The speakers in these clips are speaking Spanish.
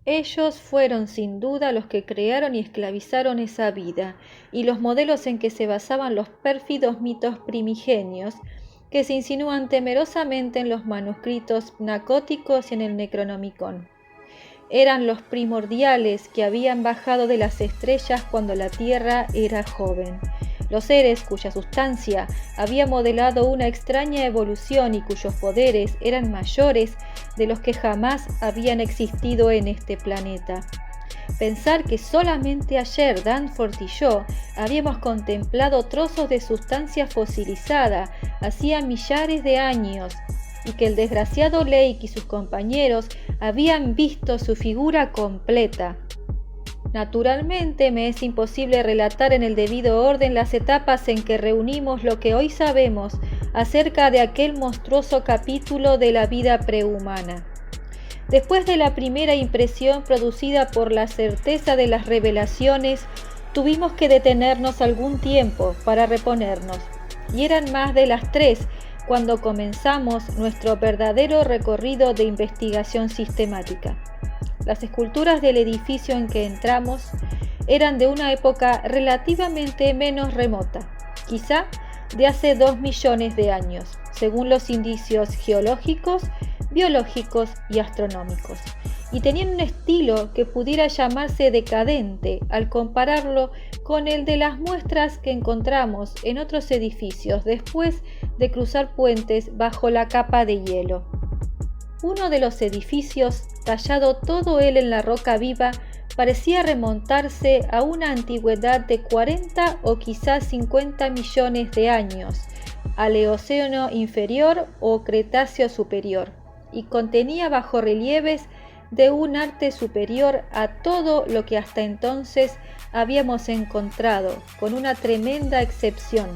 Ellos fueron sin duda los que crearon y esclavizaron esa vida, y los modelos en que se basaban los pérfidos mitos primigenios que se insinúan temerosamente en los manuscritos pnacóticos y en el Necronomicon. Eran los primordiales que habían bajado de las estrellas cuando la Tierra era joven. Los seres cuya sustancia había modelado una extraña evolución y cuyos poderes eran mayores de los que jamás habían existido en este planeta. Pensar que solamente ayer Danforth y yo habíamos contemplado trozos de sustancia fosilizada hacía millares de años, y que el desgraciado Lake y sus compañeros habían visto su figura completa. Naturalmente me es imposible relatar en el debido orden las etapas en que reunimos lo que hoy sabemos acerca de aquel monstruoso capítulo de la vida prehumana. Después de la primera impresión producida por la certeza de las revelaciones, tuvimos que detenernos algún tiempo para reponernos, y eran más de las 3 cuando comenzamos nuestro verdadero recorrido de investigación sistemática. Las esculturas del edificio en que entramos eran de una época relativamente menos remota, quizá de hace 2 millones de años, según los indicios geológicos, biológicos y astronómicos, y tenían un estilo que pudiera llamarse decadente al compararlo con el de las muestras que encontramos en otros edificios después de cruzar puentes bajo la capa de hielo. Uno de los edificios, tallado todo él en la roca viva, parecía remontarse a una antigüedad de 40 o quizás 50 millones de años, al Eoceno inferior o Cretáceo superior, y contenía bajorrelieves de un arte superior a todo lo que hasta entonces habíamos encontrado, con una tremenda excepción.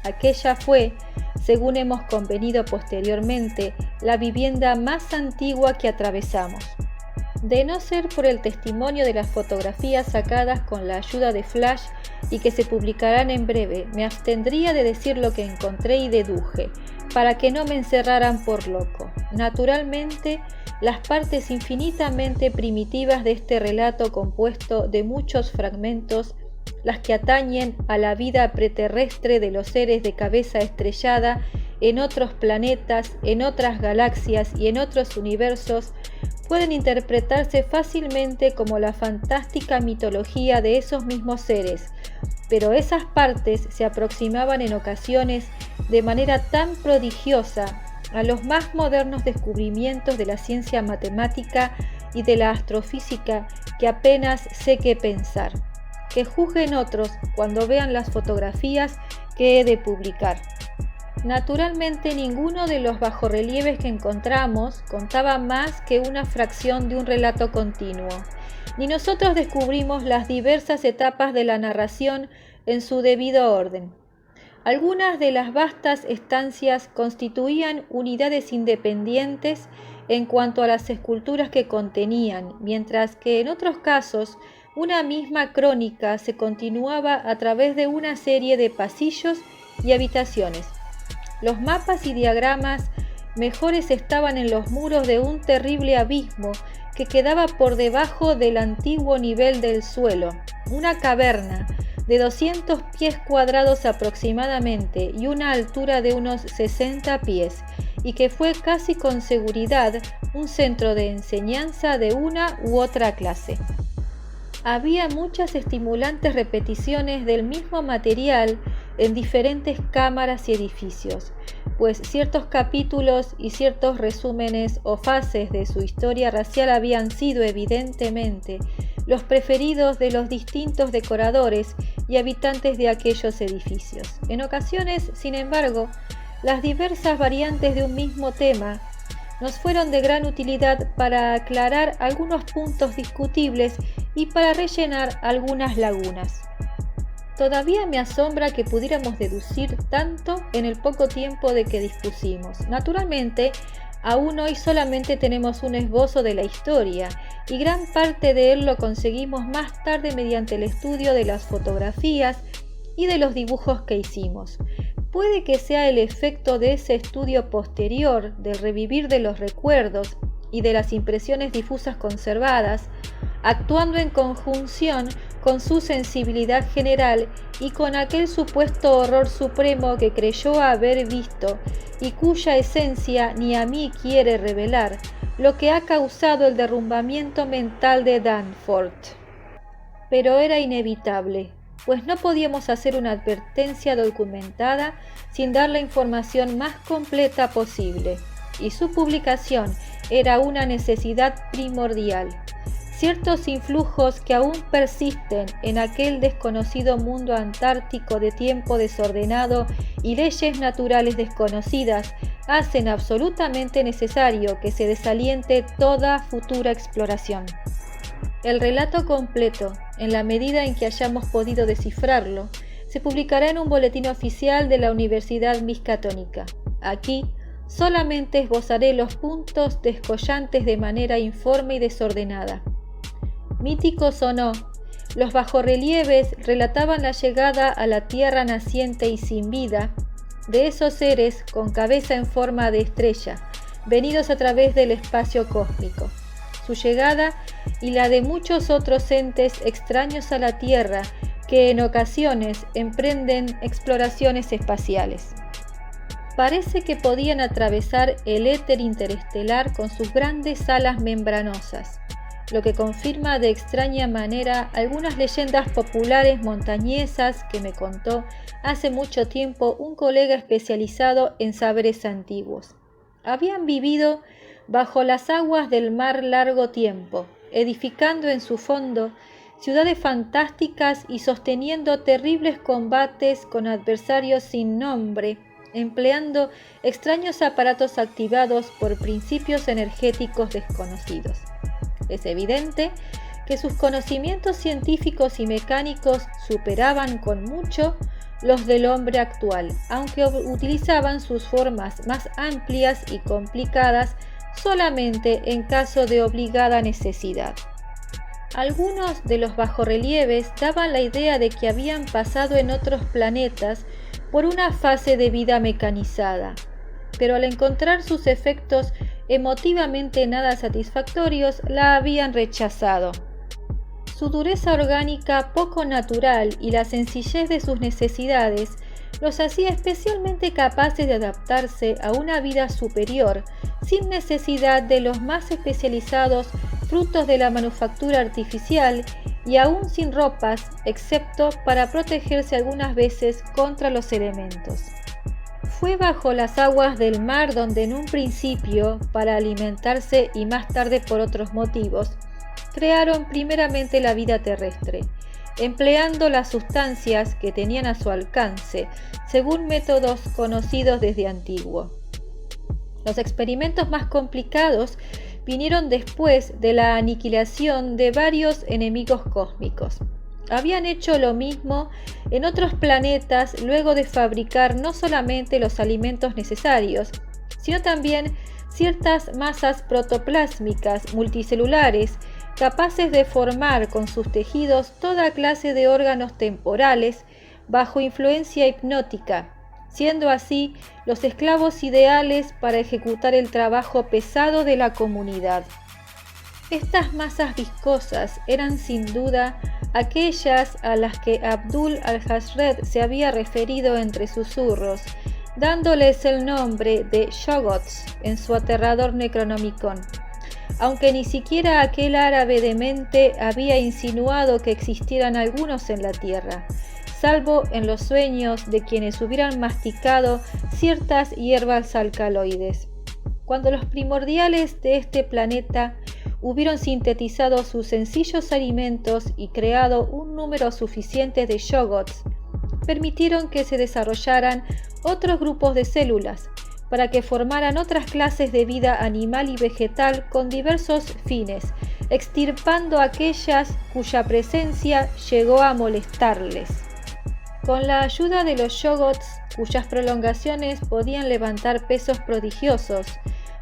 Aquella fue, según hemos convenido posteriormente, la vivienda más antigua que atravesamos. De no ser por el testimonio de las fotografías sacadas con la ayuda de flash y que se publicarán en breve, me abstendría de decir lo que encontré y deduje, para que no me encerraran por loco. Naturalmente, las partes infinitamente primitivas de este relato compuesto de muchos fragmentos, las que atañen a la vida preterrestre de los seres de cabeza estrellada en otros planetas, en otras galaxias y en otros universos, pueden interpretarse fácilmente como la fantástica mitología de esos mismos seres, pero esas partes se aproximaban en ocasiones de manera tan prodigiosa a los más modernos descubrimientos de la ciencia matemática y de la astrofísica que apenas sé qué pensar. Que juzguen otros cuando vean las fotografías que he de publicar. Naturalmente, ninguno de los bajorrelieves que encontramos contaba más que una fracción de un relato continuo, ni nosotros descubrimos las diversas etapas de la narración en su debido orden. Algunas de las vastas estancias constituían unidades independientes en cuanto a las esculturas que contenían, mientras que en otros casos una misma crónica se continuaba a través de una serie de pasillos y habitaciones. Los mapas y diagramas mejores estaban en los muros de un terrible abismo que quedaba por debajo del antiguo nivel del suelo, una caverna de 200 pies cuadrados aproximadamente y una altura de unos 60 pies, y que fue casi con seguridad un centro de enseñanza de una u otra clase. Había muchas estimulantes repeticiones del mismo material en diferentes cámaras y edificios, pues ciertos capítulos y ciertos resúmenes o fases de su historia racial habían sido evidentemente los preferidos de los distintos decoradores y habitantes de aquellos edificios. En ocasiones, sin embargo, las diversas variantes de un mismo tema nos fueron de gran utilidad para aclarar algunos puntos discutibles y para rellenar algunas lagunas. Todavía me asombra que pudiéramos deducir tanto en el poco tiempo de que dispusimos. Naturalmente, aún hoy solamente tenemos un esbozo de la historia, y gran parte de él lo conseguimos más tarde mediante el estudio de las fotografías y de los dibujos que hicimos. Puede que sea el efecto de ese estudio posterior, del revivir de los recuerdos, y de las impresiones difusas conservadas, actuando en conjunción con su sensibilidad general y con aquel supuesto horror supremo que creyó haber visto y cuya esencia ni a mí quiere revelar, lo que ha causado el derrumbamiento mental de Danforth. Pero era inevitable, pues no podíamos hacer una advertencia documentada sin dar la información más completa posible, y su publicación era una necesidad primordial. Ciertos influjos que aún persisten en aquel desconocido mundo antártico de tiempo desordenado y leyes naturales desconocidas hacen absolutamente necesario que se desaliente toda futura exploración. El relato completo, en la medida en que hayamos podido descifrarlo, se publicará en un boletín oficial de la Universidad Miskatonic. Aquí solamente esbozaré los puntos descollantes de manera informe y desordenada. Míticos o no, los bajorrelieves relataban la llegada a la tierra naciente y sin vida de esos seres con cabeza en forma de estrella, venidos a través del espacio cósmico. Su llegada y la de muchos otros entes extraños a la Tierra que en ocasiones emprenden exploraciones espaciales. Parece que podían atravesar el éter interestelar con sus grandes alas membranosas, lo que confirma de extraña manera algunas leyendas populares montañesas que me contó hace mucho tiempo un colega especializado en saberes antiguos. Habían vivido bajo las aguas del mar largo tiempo, edificando en su fondo ciudades fantásticas y sosteniendo terribles combates con adversarios sin nombre, empleando extraños aparatos activados por principios energéticos desconocidos. Es evidente que sus conocimientos científicos y mecánicos superaban con mucho los del hombre actual, aunque utilizaban sus formas más amplias y complicadas solamente en caso de obligada necesidad. Algunos de los bajorrelieves daban la idea de que habían pasado en otros planetas por una fase de vida mecanizada, pero al encontrar sus efectos emotivamente nada satisfactorios, la habían rechazado. Su dureza orgánica poco natural y la sencillez de sus necesidades los hacía especialmente capaces de adaptarse a una vida superior, sin necesidad de los más especializados frutos de la manufactura artificial y aún sin ropas, excepto para protegerse algunas veces contra los elementos. Fue bajo las aguas del mar donde en un principio, para alimentarse y más tarde por otros motivos, crearon primeramente la vida terrestre, empleando las sustancias que tenían a su alcance, según métodos conocidos desde antiguo. Los experimentos más complicados vinieron después de la aniquilación de varios enemigos cósmicos. Habían hecho lo mismo en otros planetas luego de fabricar no solamente los alimentos necesarios, sino también ciertas masas protoplásmicas multicelulares capaces de formar con sus tejidos toda clase de órganos temporales bajo influencia hipnótica, siendo así los esclavos ideales para ejecutar el trabajo pesado de la comunidad. Estas masas viscosas eran sin duda aquellas a las que Abdul al-Hajred se había referido entre susurros, dándoles el nombre de Shoggoths en su aterrador Necronomicon, aunque ni siquiera aquel árabe demente había insinuado que existieran algunos en la tierra, salvo en los sueños de quienes hubieran masticado ciertas hierbas alcaloides. Cuando los primordiales de este planeta hubieron sintetizado sus sencillos alimentos y creado un número suficiente de Shoggoths, permitieron que se desarrollaran otros grupos de células para que formaran otras clases de vida animal y vegetal con diversos fines, extirpando aquellas cuya presencia llegó a molestarles. Con la ayuda de los Shoggoths, cuyas prolongaciones podían levantar pesos prodigiosos,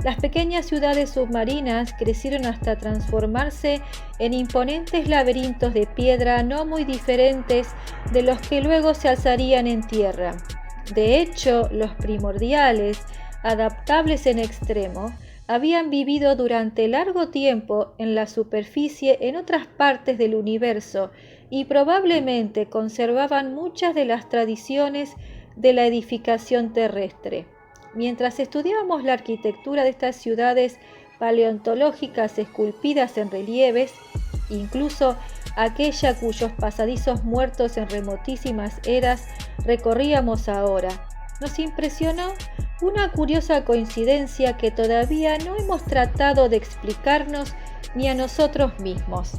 las pequeñas ciudades submarinas crecieron hasta transformarse en imponentes laberintos de piedra no muy diferentes de los que luego se alzarían en tierra. De hecho, los primordiales, adaptables en extremo, habían vivido durante largo tiempo en la superficie en otras partes del universo y probablemente conservaban muchas de las tradiciones de la edificación terrestre. Mientras estudiábamos la arquitectura de estas ciudades paleontológicas esculpidas en relieves, incluso aquella cuyos pasadizos muertos en remotísimas eras recorríamos ahora, nos impresionó una curiosa coincidencia que todavía no hemos tratado de explicarnos ni a nosotros mismos.